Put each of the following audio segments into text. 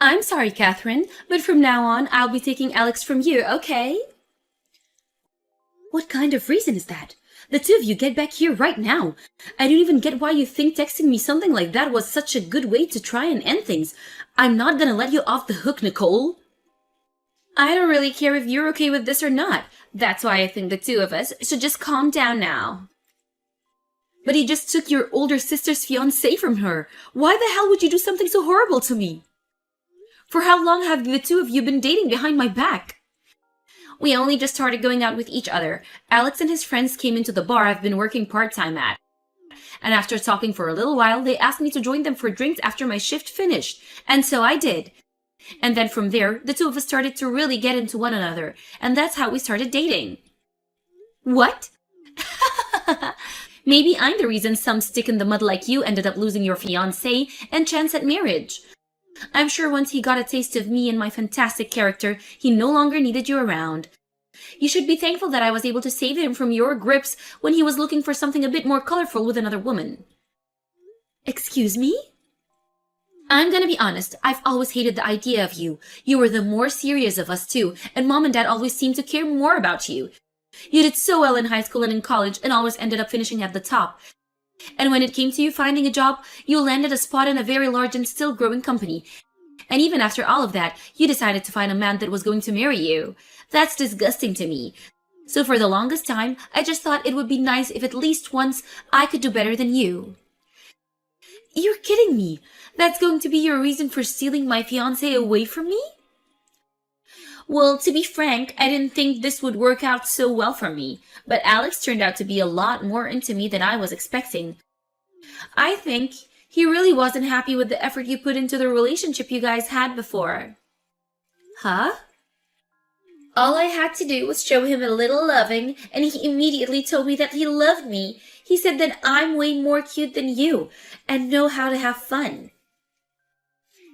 I'm sorry, Catherine, but from now on, I'll be taking Alex from you, okay? What kind of reason is that? The two of you get back here right now. I don't even get why you think texting me something like that was such a good way to try and end things. I'm not gonna let you off the hook, Nicole. I don't really care if you're okay with this or not. That's why I think the two of us should just calm down now. But he just took your older sister's fiancé from her. Why the hell would you do something so horrible to me? For how long have the two of you been dating behind my back? We only just started going out with each other. Alex and his friends came into the bar I've been working part-time at. And after talking for a little while, they asked me to join them for drinks after my shift finished. And so I did. And then from there, the two of us started to really get into one another. And that's how we started dating. What? Maybe I'm the reason some stick in the mud like you ended up losing your fiancé and chance at marriage. I'm sure once he got a taste of me and my fantastic character, he no longer needed you around. You should be thankful that I was able to save him from your grips when he was looking for something a bit more colorful with another woman. Excuse me? I'm gonna be honest, I've always hated the idea of you. You were the more serious of us two, and Mom and Dad always seemed to care more about you. You did so well in high school and in college and always ended up finishing at the top. And when it came to you finding a job, you landed a spot in a very large and still growing company. And even after all of that, you decided to find a man that was going to marry you. That's disgusting to me. So for the longest time, I just thought it would be nice if at least once I could do better than you. You're kidding me. That's going to be your reason for stealing my fiancé away from me? Well, to be frank, I didn't think this would work out so well for me, but Alex turned out to be a lot more into me than I was expecting. I think he really wasn't happy with the effort you put into the relationship you guys had before. Huh? All I had to do was show him a little loving, and he immediately told me that he loved me. He said that I'm way more cute than you, and know how to have fun.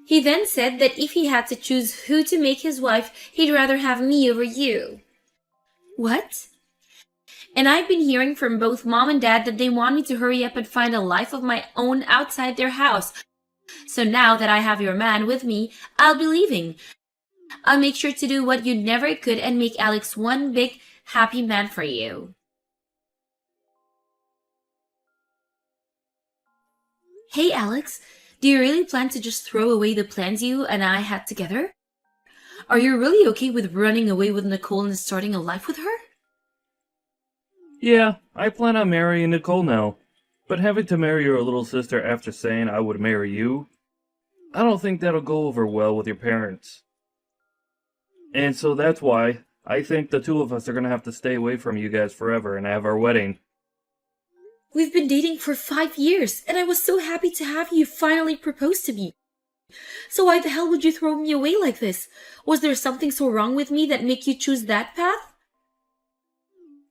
He then said that if he had to choose who to make his wife, he'd rather have me over you. What? And I've been hearing from both Mom and Dad that they want me to hurry up and find a life of my own outside their house. So now that I have your man with me, I'll be leaving. I'll make sure to do what you never could and make Alex one big, happy man for you. Hey, Alex. Do you really plan to just throw away the plans you and I had together? Are you really okay with running away with Nicole and starting a life with her? Yeah, I plan on marrying Nicole now. But having to marry your little sister after saying I would marry you, I don't think that'll go over well with your parents. And so that's why I think the two of us are gonna have to stay away from you guys forever and have our wedding. We've been dating for 5 years, and I was so happy to have you finally propose to me. So why the hell would you throw me away like this? Was there something so wrong with me that made you choose that path?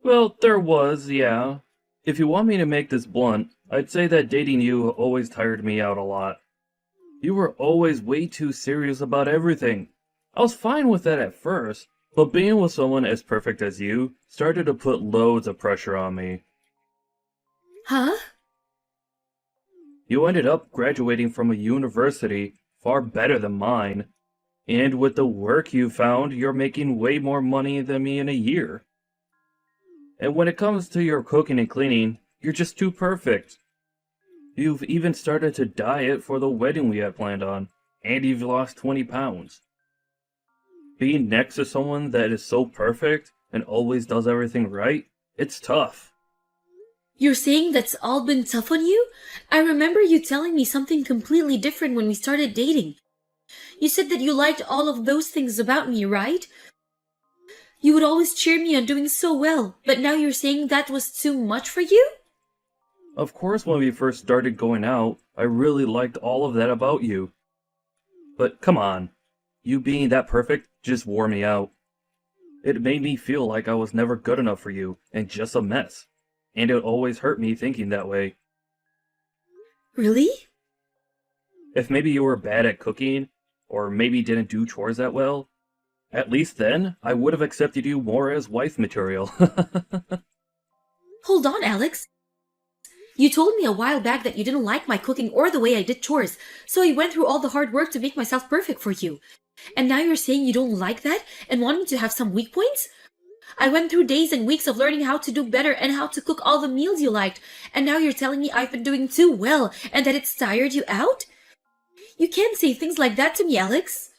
Well, there was, yeah. If you want me to make this blunt, I'd say that dating you always tired me out a lot. You were always way too serious about everything. I was fine with that at first, but being with someone as perfect as you started to put loads of pressure on me. Huh? You ended up graduating from a university far better than mine, and with the work you found, you're making way more money than me in a year. And when it comes to your cooking and cleaning, you're just too perfect. You've even started to diet for the wedding we had planned on, and you've lost 20 pounds. Being next to someone that is so perfect and always does everything right, it's tough. You're saying that's all been tough on you? I remember you telling me something completely different when we started dating. You said that you liked all of those things about me, right? You would always cheer me on doing so well, but now you're saying that was too much for you? Of course, when we first started going out, I really liked all of that about you. But come on, you being that perfect just wore me out. It made me feel like I was never good enough for you and just a mess. And it always hurt me thinking that way. Really? If maybe you were bad at cooking, or maybe didn't do chores that well, at least then I would have accepted you more as wife material. Hold on, Alex. You told me a while back that you didn't like my cooking or the way I did chores, so I went through all the hard work to make myself perfect for you. And now you're saying you don't like that and want me to have some weak points? I went through days and weeks of learning how to do better and how to cook all the meals you liked, and now you're telling me I've been doing too well and that it's tired you out? You can't say things like that to me, Alex.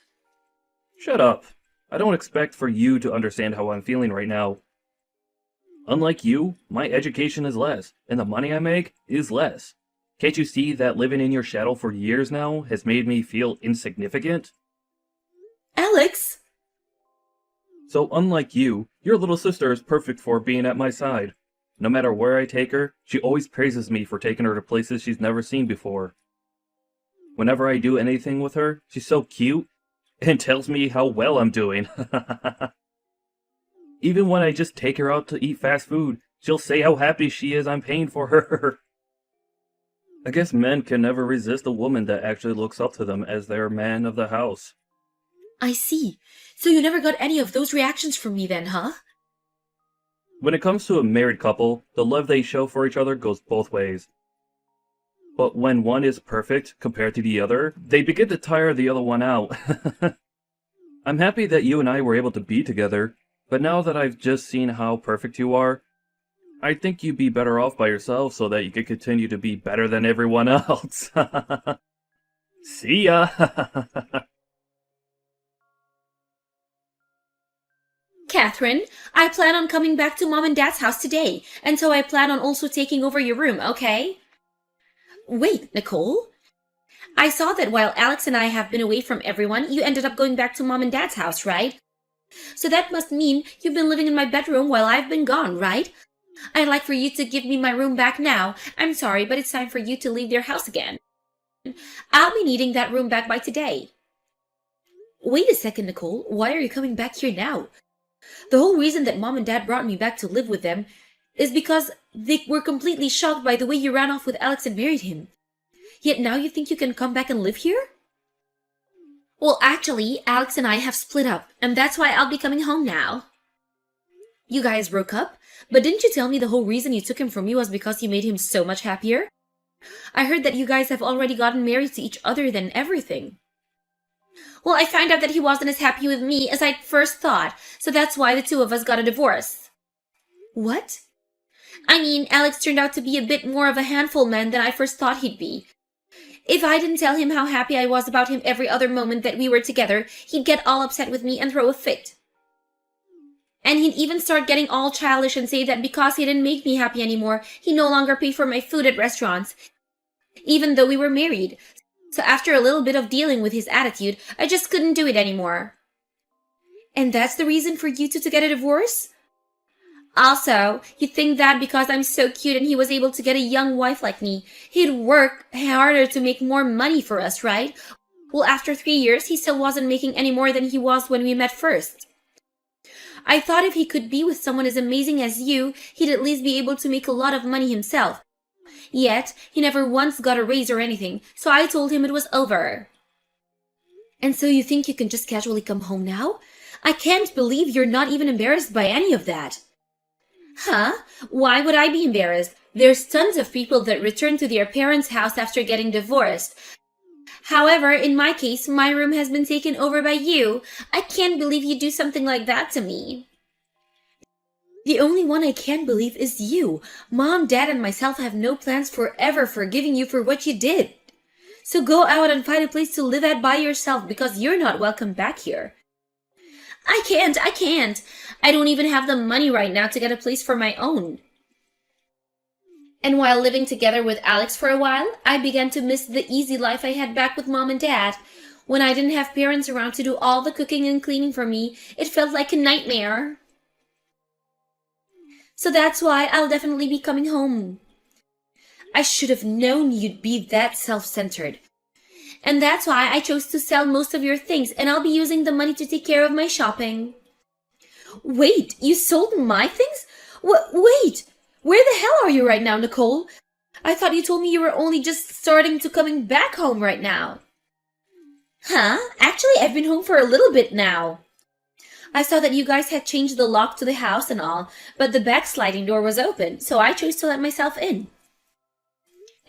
Shut up. I don't expect for you to understand how I'm feeling right now. Unlike you, my education is less, and the money I make is less. Can't you see that living in your shadow for years now has made me feel insignificant? Alex! So unlike you, your little sister is perfect for being at my side. No matter where I take her, she always praises me for taking her to places she's never seen before. Whenever I do anything with her, she's so cute and tells me how well I'm doing. Even when I just take her out to eat fast food, she'll say how happy she is I'm paying for her. I guess men can never resist a woman that actually looks up to them as their man of the house. I see. So you never got any of those reactions from me then, huh? When it comes to a married couple, the love they show for each other goes both ways. But when one is perfect compared to the other, they begin to tire the other one out. I'm happy that you and I were able to be together, but now that I've just seen how perfect you are, I think you'd be better off by yourself so that you could continue to be better than everyone else. See ya! Catherine, I plan on coming back to Mom and Dad's house today, and so I plan on also taking over your room, okay? Wait, Nicole? I saw that while Alex and I have been away from everyone, you ended up going back to Mom and Dad's house, right? So that must mean you've been living in my bedroom while I've been gone, right? I'd like for you to give me my room back now. I'm sorry, but it's time for you to leave their house again. I'll be needing that room back by today. Wait a second, Nicole. Why are you coming back here now? The whole reason that Mom and Dad brought me back to live with them is because they were completely shocked by the way you ran off with Alex and married him. Yet now you think you can come back and live here? Well, actually, Alex and I have split up, and that's why I'll be coming home now. You guys broke up? But didn't you tell me the whole reason you took him from you was because you made him so much happier? I heard that you guys have already gotten married to each other than everything. Well, I found out that he wasn't as happy with me as I'd first thought, so that's why the two of us got a divorce. What? I mean, Alex turned out to be a bit more of a handful man than I first thought he'd be. If I didn't tell him how happy I was about him every other moment that we were together, he'd get all upset with me and throw a fit. And he'd even start getting all childish and say that because he didn't make me happy anymore, he no longer paid for my food at restaurants, even though we were married. So after a little bit of dealing with his attitude, I just couldn't do it anymore. And that's the reason for you two to get a divorce? Also, you think that because I'm so cute and he was able to get a young wife like me, he'd work harder to make more money for us, right? Well, after 3 years, he still wasn't making any more than he was when we met first. I thought if he could be with someone as amazing as you, he'd at least be able to make a lot of money himself. Yet, he never once got a raise or anything, so I told him it was over. And so you think you can just casually come home now? I can't believe you're not even embarrassed by any of that. Huh? Why would I be embarrassed? There's tons of people that return to their parents' house after getting divorced. However, in my case, my room has been taken over by you. I can't believe you'd do something like that to me. The only one I can't believe is you. Mom, Dad, and myself have no plans forever forgiving you for what you did. So go out and find a place to live at by yourself because you're not welcome back here. I can't. I don't even have the money right now to get a place for my own. And while living together with Alex for a while, I began to miss the easy life I had back with Mom and Dad. When I didn't have parents around to do all the cooking and cleaning for me, it felt like a nightmare. So that's why I'll definitely be coming home. I should have known you'd be that self-centered. And that's why I chose to sell most of your things, and I'll be using the money to take care of my shopping. Wait, you sold my things? Wait! Where the hell are you right now, Nicole? I thought you told me you were only just starting to coming back home right now. Huh? Actually, I've been home for a little bit now. I saw that you guys had changed the lock to the house and all, but the back sliding door was open, so I chose to let myself in.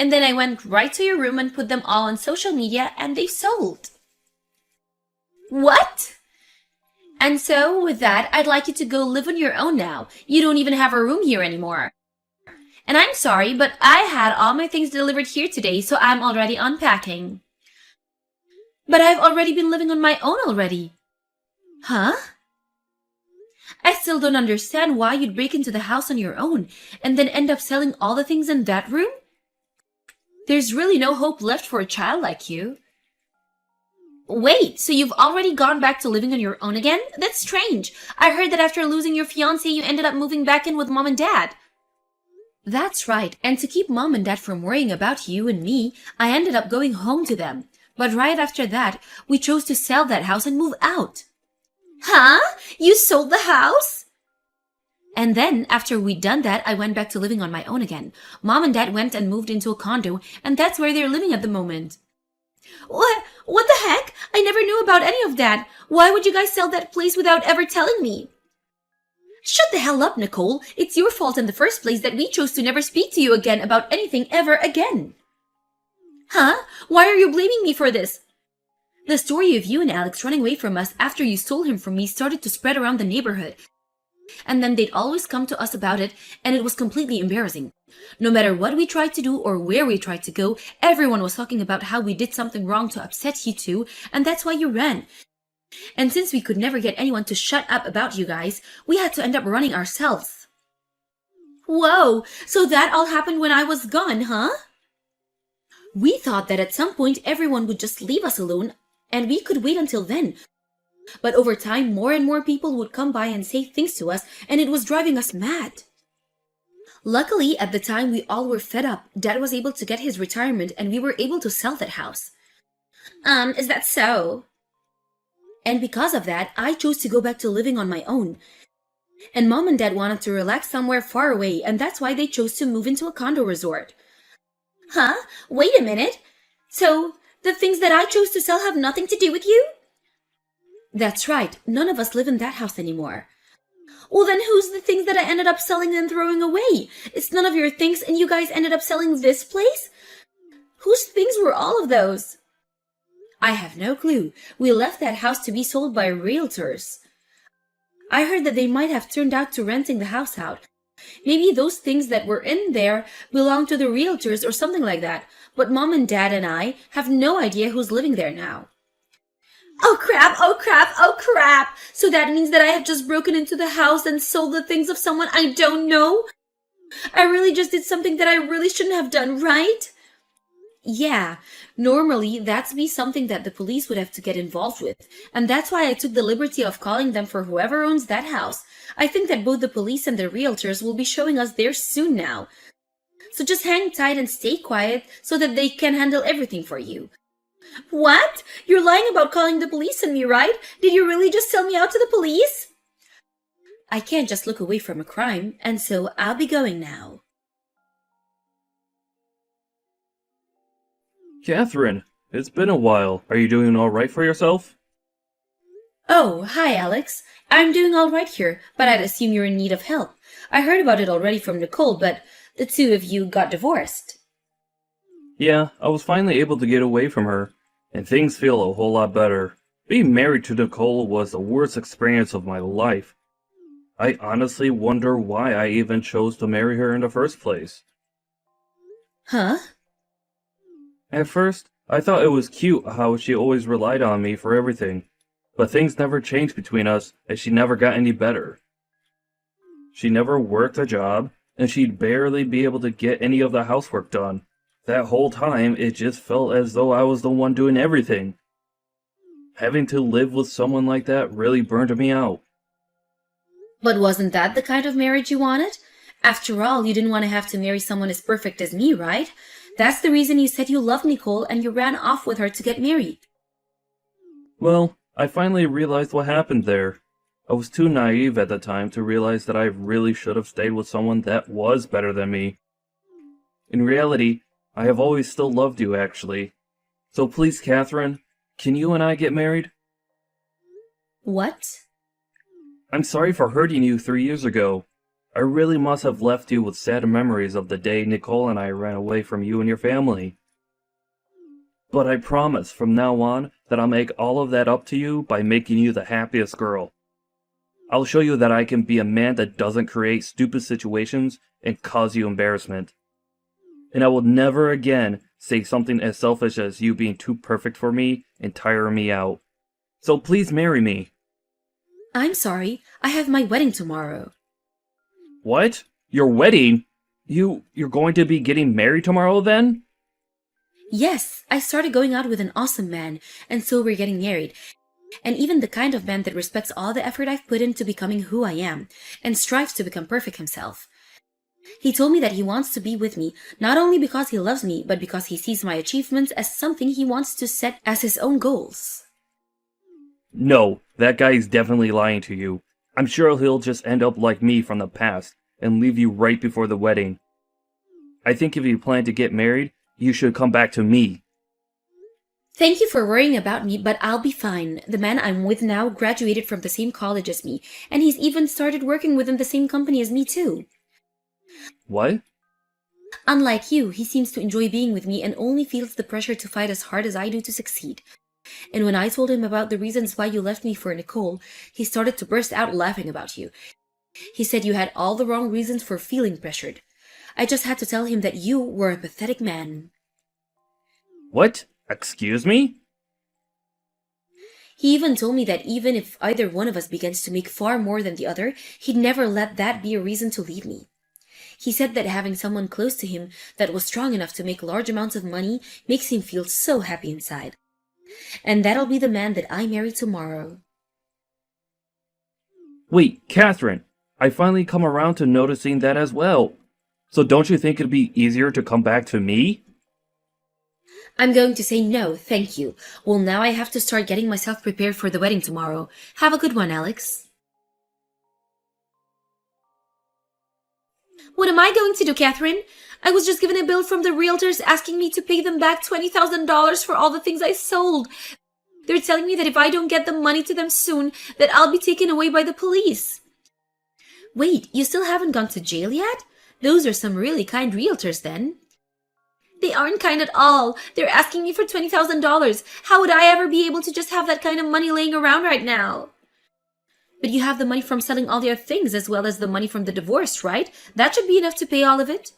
And then I went right to your room and put them all on social media and they sold. What? And so, with that, I'd like you to go live on your own now. You don't even have a room here anymore. And I'm sorry, but I had all my things delivered here today, so I'm already unpacking. But I've already been living on my own already. Huh? I still don't understand why you'd break into the house on your own and then end up selling all the things in that room. There's really no hope left for a child like you. Wait, so you've already gone back to living on your own again? That's strange. I heard that after losing your fiancé, you ended up moving back in with Mom and Dad. That's right, and to keep Mom and Dad from worrying about you and me, I ended up going home to them. But right after that, we chose to sell that house and move out. Huh? You sold the house? And then, after we'd done that, I went back to living on my own again. Mom and Dad went and moved into a condo, and that's where they're living at the moment. What the heck? I never knew about any of that. Why would you guys sell that place without ever telling me? Shut the hell up, Nicole. It's your fault in the first place that we chose to never speak to you again about anything ever again. Huh? Why are you blaming me for this? The story of you and Alex running away from us after you stole him from me started to spread around the neighborhood. And then they'd always come to us about it, and it was completely embarrassing. No matter what we tried to do or where we tried to go, everyone was talking about how we did something wrong to upset you two, and that's why you ran. And since we could never get anyone to shut up about you guys, we had to end up running ourselves. Whoa, so that all happened when I was gone, huh? We thought that at some point everyone would just leave us alone, and we could wait until then. But over time, more and more people would come by and say things to us, and it was driving us mad. Luckily, at the time we all were fed up, Dad was able to get his retirement and we were able to sell that house. Is that so? And because of that, I chose to go back to living on my own. And Mom and Dad wanted to relax somewhere far away, and that's why they chose to move into a condo resort. Huh? Wait a minute. So, the things that I chose to sell have nothing to do with you? That's right. None of us live in that house anymore. Well, then who's the things that I ended up selling and throwing away? It's none of your things and you guys ended up selling this place? Whose things were all of those? I have no clue. We left that house to be sold by realtors. I heard that they might have turned out to renting the house out. Maybe those things that were in there belong to the realtors or something like that. But Mom and Dad and I have no idea who's living there now. Oh crap, oh crap, oh crap! So that means that I have just broken into the house and sold the things of someone I don't know? I really just did something that I really shouldn't have done, right? Yeah, normally that'd be something that the police would have to get involved with, and that's why I took the liberty of calling them for whoever owns that house. I think that both the police and the realtors will be showing us there soon now. So just hang tight and stay quiet so that they can handle everything for you. What? You're lying about calling the police on me, right? Did you really just sell me out to the police? I can't just look away from a crime, and so I'll be going now. Catherine, it's been a while. Are you doing all right for yourself? Oh, hi, Alex. I'm doing all right here, but I'd assume you're in need of help. I heard about it already from Nicole, but the two of you got divorced. Yeah, I was finally able to get away from her, and things feel a whole lot better. Being married to Nicole was the worst experience of my life. I honestly wonder why I even chose to marry her in the first place. Huh? At first, I thought it was cute how she always relied on me for everything, but things never changed between us, and she never got any better. She never worked a job, and she'd barely be able to get any of the housework done. That whole time, it just felt as though I was the one doing everything. Having to live with someone like that really burned me out. But wasn't that the kind of marriage you wanted? After all, you didn't want to have to marry someone as perfect as me, right? That's the reason you said you loved Nicole and you ran off with her to get married. Well, I finally realized what happened there. I was too naive at the time to realize that I really should have stayed with someone that was better than me. In reality, I have always still loved you, actually. So please, Catherine, can you and I get married? What? I'm sorry for hurting you 3 years ago. I really must have left you with sad memories of the day Nicole and I ran away from you and your family. But I promise from now on that I'll make all of that up to you by making you the happiest girl. I'll show you that I can be a man that doesn't create stupid situations and cause you embarrassment. And I will never again say something as selfish as you being too perfect for me and tiring me out. So please marry me. I'm sorry, I have my wedding tomorrow. What? Your wedding? You're going to be getting married tomorrow then? Yes, I started going out with an awesome man, and so we're getting married. And even the kind of man that respects all the effort I've put into becoming who I am, and strives to become perfect himself. He told me that he wants to be with me, not only because he loves me, but because he sees my achievements as something he wants to set as his own goals. No, that guy is definitely lying to you. I'm sure he'll just end up like me from the past and leave you right before the wedding. I think if you plan to get married, you should come back to me. Thank you for worrying about me, but I'll be fine. The man I'm with now graduated from the same college as me, and he's even started working within the same company as me too. What? Unlike you, he seems to enjoy being with me and only feels the pressure to fight as hard as I do to succeed. And when I told him about the reasons why you left me for Nicole, he started to burst out laughing about you. He said you had all the wrong reasons for feeling pressured. I just had to tell him that you were a pathetic man. What? Excuse me? He even told me that even if either one of us begins to make far more than the other, he'd never let that be a reason to leave me. He said that having someone close to him that was strong enough to make large amounts of money makes him feel so happy inside. And that'll be the man that I marry tomorrow. Wait, Catherine, I finally come around to noticing that as well. So don't you think it'd be easier to come back to me? I'm going to say no, thank you. Well, now I have to start getting myself prepared for the wedding tomorrow. Have a good one, Alex. What am I going to do, Catherine? I was just given a bill from the realtors asking me to pay them back $20,000 for all the things I sold. They're telling me that if I don't get the money to them soon, that I'll be taken away by the police. Wait, you still haven't gone to jail yet? Those are some really kind realtors then. They aren't kind at all. They're asking me for $20,000. How would I ever be able to just have that kind of money laying around right now? But you have the money from selling all the other things as well as the money from the divorce, right? That should be enough to pay all of it.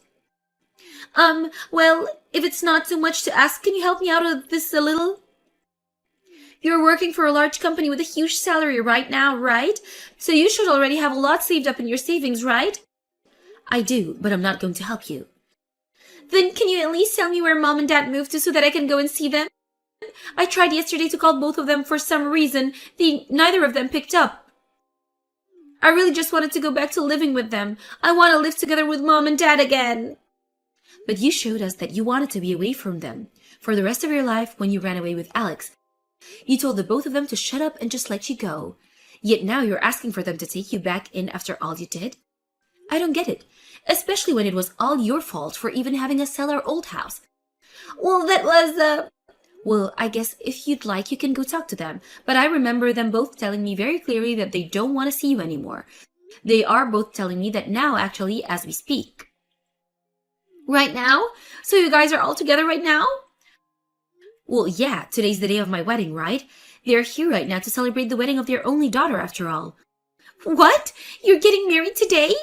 Well, if it's not too much to ask, can you help me out with this a little? You're working for a large company with a huge salary right now, right? So you should already have a lot saved up in your savings, right? I do, but I'm not going to help you. Then can you at least tell me where Mom and Dad moved to so that I can go and see them? I tried yesterday to call both of them for some reason. Neither of them picked up. I really just wanted to go back to living with them. I want to live together with Mom and Dad again. But you showed us that you wanted to be away from them for the rest of your life when you ran away with Alex. You told the both of them to shut up and just let you go. Yet now you're asking for them to take you back in after all you did? I don't get it, especially when it was all your fault for even having us sell our old house. Well, that was, Well, I guess if you'd like, you can go talk to them. But I remember them both telling me very clearly that they don't want to see you anymore. They are both telling me that now, actually, as we speak. Right now? So you guys are all together right now? Well, yeah, today's the day of my wedding, right? They're here right now to celebrate the wedding of their only daughter, after all. What? You're getting married today?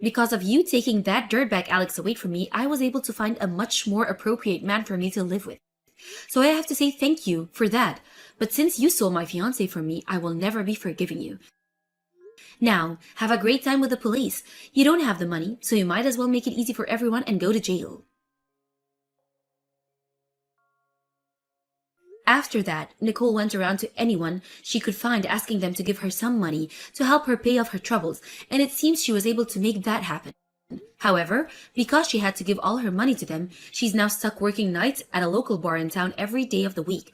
Because of you taking that dirtbag Alex away from me, I was able to find a much more appropriate man for me to live with. So I have to say thank you for that. But since you stole my fiancé from me, I will never be forgiving you. Now, have a great time with the police. You don't have the money, so you might as well make it easy for everyone and go to jail. After that, Nicole went around to anyone she could find asking them to give her some money to help her pay off her troubles, and it seems she was able to make that happen. However, because she had to give all her money to them, she's now stuck working nights at a local bar in town every day of the week.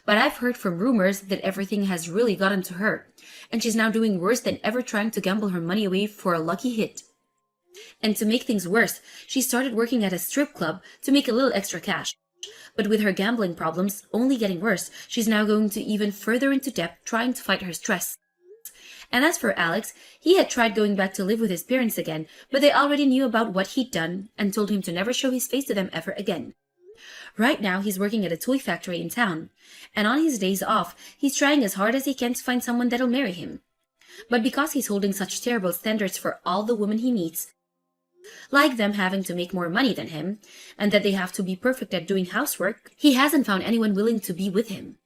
But I've heard from rumors that everything has really gotten to her, and she's now doing worse than ever trying to gamble her money away for a lucky hit. And to make things worse, she started working at a strip club to make a little extra cash. But with her gambling problems only getting worse, she's now going to even further into debt trying to fight her stress. And as for Alex, he had tried going back to live with his parents again, but they already knew about what he'd done and told him to never show his face to them ever again. Right now, he's working at a toy factory in town, and on his days off, he's trying as hard as he can to find someone that'll marry him. But because he's holding such terrible standards for all the women he meets, like them having to make more money than him, and that they have to be perfect at doing housework, he hasn't found anyone willing to be with him.